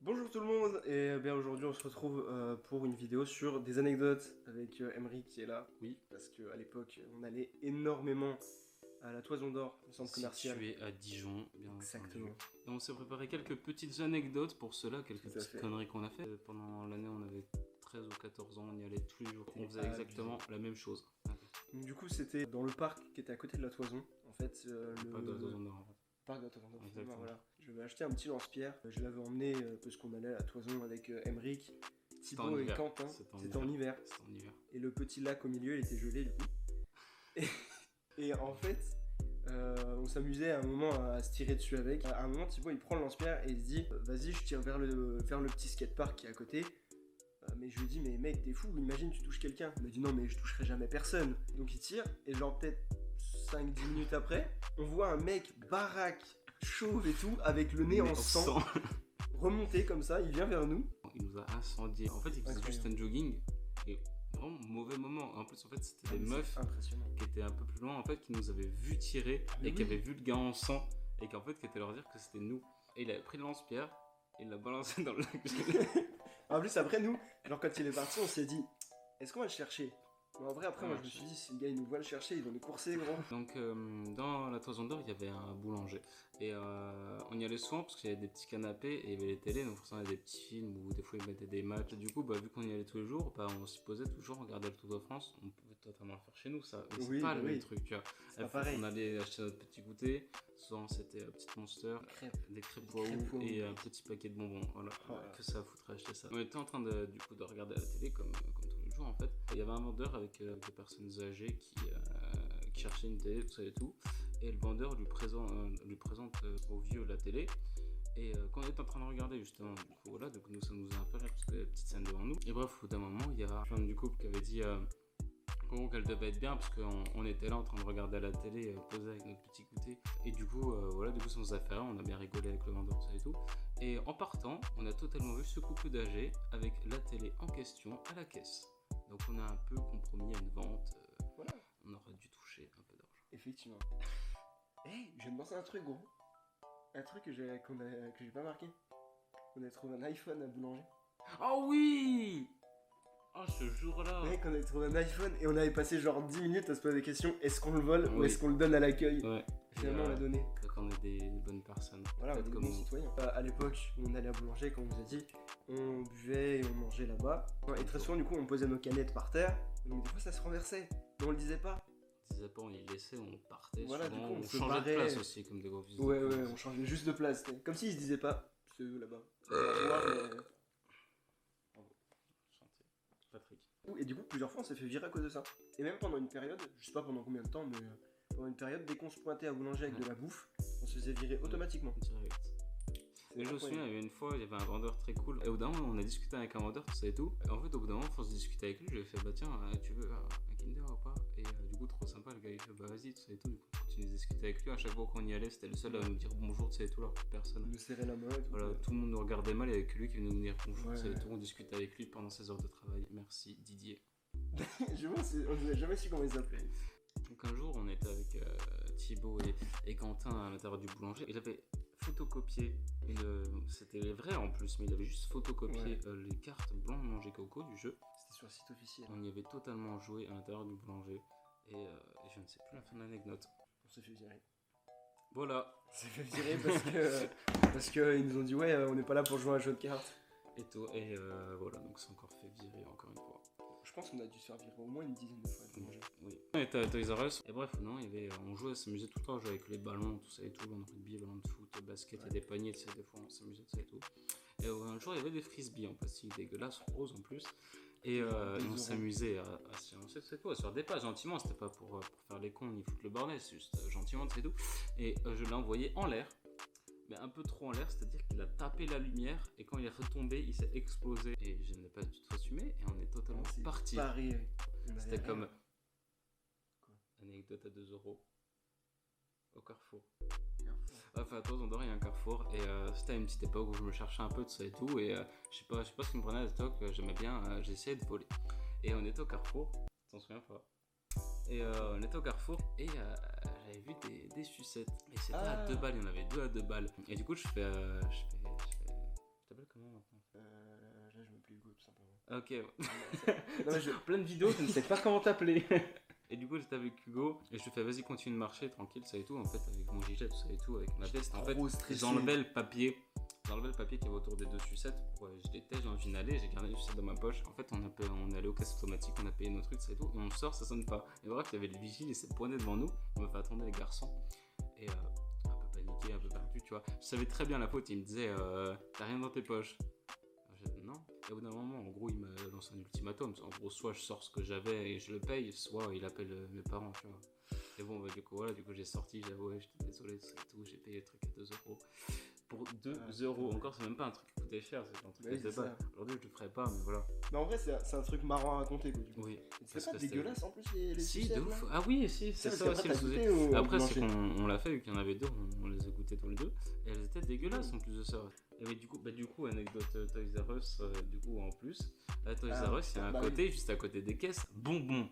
Bonjour tout le monde, et bien aujourd'hui on se retrouve pour une vidéo sur des anecdotes avec Emery qui est là. Oui. Parce qu'à l'époque on allait énormément à la Toison d'Or, le centre commercial. Situé à Dijon, bien Exactement. entendu. Et on s'est préparé quelques petites anecdotes pour cela, quelques Tout à petites fait. conneries qu'on a fait. Pendant l'année, on avait 13 ou 14 ans, on y allait tous les jours. On faisait abusé. exactement la même chose. Donc, du coup c'était dans le parc qui était à côté de la Toison. En fait, Le parc de la Toison d'Or, en fait. Parc de la Toison d'Or. Exactement. Voilà. Je vais acheter un petit lance-pierre. Je l'avais emmené parce qu'on allait à la Toison avec Emeric, Thibaut et Quentin. C'était en hiver. C'était en hiver. Et le petit lac au milieu, il était gelé du coup. Et en fait, on s'amusait à un moment à se tirer dessus avec. À un moment, Thibaut il prend le lance-pierre et il se dit vas-y, je tire vers le petit skatepark qui est à côté. Mais je lui dis mais mec, t'es fou, imagine tu touches quelqu'un. Il me dit non, mais je toucherai jamais personne. Donc il tire, et genre peut-être 5-10 minutes après, on voit un mec baraque, chauve et tout, avec le nez en sang, remonter comme ça, il vient vers nous. Il nous a incendié. En fait, il faisait juste un jogging. Et vraiment mauvais moment. En plus, en fait, c'était des meufs qui étaient un peu plus loin, en fait, qui nous avaient vu tirer et qui avaient vu le gars en sang et qui en fait qui étaient leur dire que c'était nous. Et il avait pris le lance-pierre et il l'a balancé dans le lac. En plus, après nous, genre quand il est parti, on s'est dit est-ce qu'on va le chercher? Mais en vrai, après, moi je me suis dit si le gars il nous voit le chercher, il va nous courser, gros. Donc, dans la Toison d'Or, il y avait un boulanger. Et on y allait souvent parce qu'il y avait des petits canapés et il y avait les télés, donc forcément il y avait des petits films où des fois ils mettaient des matchs. Et du coup, vu qu'on y allait tous les jours, on s'y posait toujours, on regardait le Tour de France. On pouvait totalement le faire chez nous, ça. Mais c'est pas le même truc, tu vois. C'est pas pareil. On allait acheter notre petit goûter. Souvent c'était petite Monster, des crêpes Waouh et un petit paquet de bonbons. Voilà, que ça foutrait acheter ça. On était en train de regarder la télé comme tous les jours en fait. Il y avait un vendeur avec des personnes âgées qui cherchaient une télé, tout ça et tout. Et le vendeur lui présente au vieux la télé. Et quand on était en train de regarder justement, du coup voilà, donc nous ça nous a un peu rire parce qu'il y avait la petite scène devant nous. Et bref, au bout d'un moment, il y a un du couple qui avait dit qu'elle devait être bien parce qu'on était là en train de regarder à la télé, posé avec notre petit goûter. Et du coup, voilà, ça nous a fait rire, on a bien rigolé avec le vendeur, tout ça et tout. Et en partant, on a totalement vu ce couple d'âgés avec la télé en question à la caisse. Donc on a un peu compromis à une vente. Voilà. On aurait dû toucher un peu d'argent. Effectivement. Hey, je viens de penser à un truc, gros. Un truc que j'ai pas marqué. On a trouvé un iPhone à Boulanger. Oh oui! Oh, ce jour-là! Mec, on avait trouvé un iPhone et on avait passé genre 10 minutes à se poser des questions. Est-ce qu'on le vole ou est-ce qu'on le donne à l'accueil? Ouais. Finalement, on l'a donné. Donc on est des bonnes personnes. Voilà, on est des bons citoyens. À l'époque, on allait à Boulanger, comme on vous a dit, on buvait et on mangeait là-bas. Et très souvent, du coup, on posait nos canettes par terre. Donc des fois, ça se renversait. Mais on le disait pas. On disait pas, on les laissait, on partait. Voilà, souvent, du coup, on changeait de place aussi, comme des gros fils. Ouais, on changeait juste de place. Comme s'ils se disaient pas, c'est eux là-bas. Patrick. Et du coup, plusieurs fois, on s'est fait virer à cause de ça. Et même pendant une période, je sais pas pendant combien de temps, mais pendant une période, dès qu'on se pointait à Boulanger avec de la bouffe, on se faisait virer automatiquement. Direct. Mais je me souviens, il y avait une fois, il y avait un vendeur très cool. Et au bout d'un moment, on a discuté avec un vendeur, tout ça et tout. Et en fait, au bout d'un moment, on se discuter avec lui. Je lui ai fait, bah tiens, tu veux un Kinder ou pas? Et du coup, trop sympa, le gars, il fait, bah vas-y, tout ça et tout. Du coup, on continue de discuter avec lui. À chaque fois qu'on y allait, c'était le seul à nous dire bonjour, tout ça et tout, alors que personne. Il nous serrait la main et tout. Voilà, tout le monde nous regardait mal, et avec lui qui venait nous dire bonjour, tout ça et tout. On discutait avec lui pendant ses heures de travail. Merci, Didier. Je vois, on n'a jamais su comment il s'appelait. Donc un jour, on était avec Thibaut et Quentin à l'intérieur du boulanger. Il avait photocopié c'était vrai en plus, mais il avait juste photocopié les cartes blanc manger coco du jeu. C'était sur le site officiel. On y avait totalement joué à l'intérieur du boulanger. Et je ne sais plus la fin de l'anecdote. On s'est fait virer. Voilà. On s'est fait virer parce que ils nous ont dit ouais, on n'est pas là pour jouer à un jeu de cartes. Et voilà, donc c'est encore fait virer encore une fois. Je pense qu'on a dû se faire virer au moins une dizaine de fois. Oui. On était à Toys R Us. Et bref, non, on jouait, on s'amusait tout le temps, on jouait avec les ballons, tout ça et tout, ballon de rugby, ballon de foot, basket, il y a des paniers, tu sais, des fois on s'amusait, tout ça et tout. Et un jour, il y avait des frisbees en plastique dégueulasse, rose en plus. Et on s'amusait à se lancer, c'est quoi, à se faire des pas gentiment, c'était pas pour faire les cons ni foutre le bordel, c'est juste gentiment, c'est tout. Et je l'ai envoyé en l'air. Mais un peu trop en l'air, c'est-à-dire qu'il a tapé la lumière et quand il est retombé, il s'est explosé. Et je n'ai pas du tout assumé et on est totalement parti. C'était comme anecdote à 2 € au Carrefour. Enfin, à Toison d'Or, il y a un Carrefour et c'était à une petite époque où je me cherchais un peu de ça et tout. Et je sais pas ce qui me prenait à l'époque, j'aimais bien, j'essayais de voler. Et on était au Carrefour, t'en souviens pas? Et on était au Carrefour et j'avais vu des sucettes. Et c'était à 2 balles, il y en avait 2 à 2 balles. Et du coup, je fais. Je t'appelle comment maintenant? Là, je m'appelle Hugo, tout simplement. Ok. Non, mais Plein de vidéos, je ne sais pas comment t'appeler. Et du coup, j'étais avec Hugo et je lui fais vas-y, continue de marcher tranquille, ça et tout. En fait, avec mon gilet, tout ça et tout, avec ma veste. En fait, j'enlevais le papier. J'enlevais le papier qui avait autour des deux sucettes. Je l'étais, j'ai envie d'aller, j'ai gardé les sucettes dans ma poche. En fait, on est allé aux caisses automatiques, on a payé nos trucs, ça et tout. Et on sort, ça sonne pas. Et bref, il y avait le vigile, il s'est pointé devant nous. On m'a fait attendre les garçons. Et un peu paniqué, un peu perdu, tu vois. Je savais très bien la faute, il me disait t'as rien dans tes poches. J'ai dit non. Et au bout d'un moment, en gros, il m'a lancé un ultimatum. En gros, soit je sors ce que j'avais et je le paye, soit il appelle mes parents, tu vois. Et bon, du coup, voilà, j'ai sorti, j'ai avoué, j'étais désolé, c'est tout, j'ai payé le truc à 2 euros. Pour 2 euros, encore, c'est même pas un truc qui coûtait cher, c'est un truc qui était pas. Aujourd'hui, je le ferais pas, mais voilà. Mais en vrai, c'est un truc marrant à raconter, quoi, du coup. Oui. C'est pas dégueulasse en plus, les si, sucettes, de ouf. Ah oui, si, c'est ça aussi le souci. Après, c'est qu'on l'a fait, vu qu'il y en avait deux, on les a goûtés tous les deux. Et elles étaient dégueulasses en plus de ça. Et du coup, anecdote Toys R Us, du coup, en plus. À Toys R Us, il y a un côté, juste à côté des caisses, bonbons.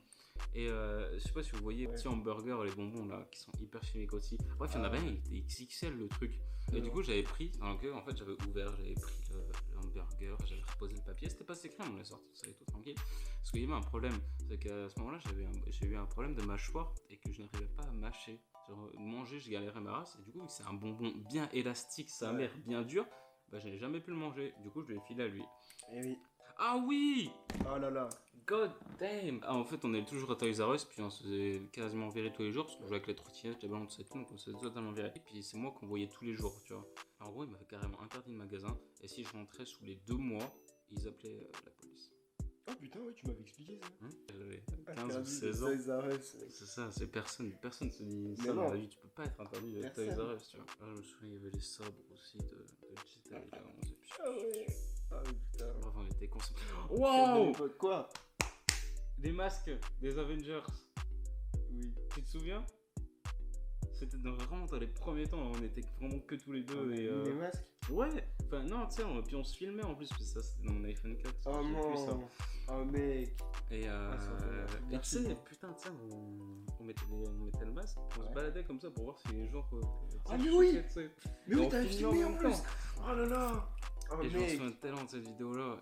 Et je sais pas si vous voyez, petit hamburger, les bonbons là, qui sont hyper chimiques aussi. Bref, il y en avait un, il était XXL le truc. Et du coup, j'avais pris, en fait, j'avais ouvert, j'avais pris le hamburger, j'avais reposé le papier, c'était pas secret, on l'a sorti, ça allait tout tranquille. Parce qu'il y avait un problème, c'est qu'à ce moment-là, j'ai eu un problème de mâchoire et que je n'arrivais pas à mâcher. Genre, manger, je galérais ma race, et du coup, c'est un bonbon bien élastique, sa mère bien dur, bah, je n'ai jamais pu le manger. Du coup, je l'ai filé à lui. Et oui. Ah oui! Oh là là. God damn! Ah, en fait, on est toujours à Toys R Us, puis on se faisait quasiment virer tous les jours, parce qu'on jouait avec les trottinettes, les ballons, tout ça et tout, donc on se faisait totalement virer. Et puis c'est moi qu'on voyait tous les jours, tu vois. Alors, en gros, il m'avait carrément interdit le magasin, et si je rentrais sous les 2 mois, ils appelaient la police. Oh putain, ouais, tu m'avais expliqué ça. J'avais 15 ou 16 ans. C'est ça, c'est personne se dit ça dans la vie, tu peux pas être interdit de Toys R Us, tu vois. Là, je me souviens, il y avait les sabres aussi de GTA, là, on faisait plus. Ah ouais. Ah putain. Bref, on était concentrés. Wow! Quoi? Des masques des Avengers. Oui. Tu te souviens? C'était vraiment dans les premiers temps, on était vraiment que tous les deux. Et des masques? Ouais. Enfin, non, tu sais, puis on se filmait en plus, parce que ça c'était dans mon iPhone 4. Oh non. Oh mec. Et tu sais, putain, tu sais, on mettait le masque, on se baladait comme ça pour voir si les gens. Ah, mais oui! Mais oui, t'avais filmé en plus! Oh là là! Oh, et je me souviens tellement de cette vidéo-là.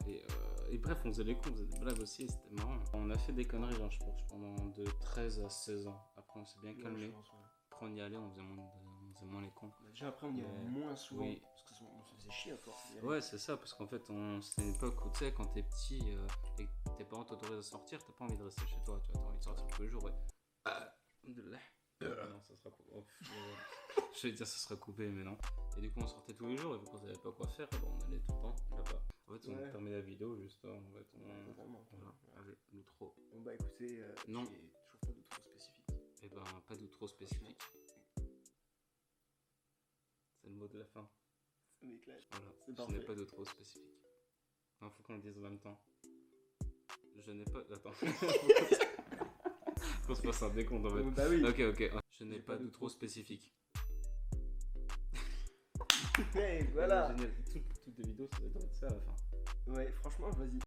Et bref, on faisait les cons, on faisait des blagues aussi, et c'était marrant. On a fait des conneries, genre, je pense, pendant de 13 à 16 ans. Après, on s'est bien calmé. Après, on y allait, on faisait moins les cons. Déjà, après, on y allait moins souvent. Oui. Parce que ça faisait chier à force. Ouais, c'est ça, parce qu'en fait, c'était une époque où, tu sais, quand t'es petit et que tes parents t'autorisent à sortir, t'as pas envie de rester chez toi, tu vois, t'as envie de sortir tous les jours, ouais. Non, ça sera coupé. Je vais dire ça sera coupé, mais non. Et du coup, on sortait tous les jours, et vu qu'on savait pas quoi faire, on allait tout le temps là-bas. En fait, on terminait la vidéo juste en fait. Voilà, avec l'outro. Bon, bah écoutez, non. Toujours pas d'outro spécifique. Eh ben, pas d'outro spécifique. C'est le mot de la fin. Ça m'éclate. Voilà, je n'ai pas d'outro spécifique. Il faut qu'on le dise en même temps. Je n'ai pas. Attends. Faut se passer un décompte en fait. Bah oui. Ok. Je n'ai pas d'outro spécifique. Hey, voilà. Génial. Toutes les vidéos, ça doit être ça à la fin. Ouais, franchement, vas-y.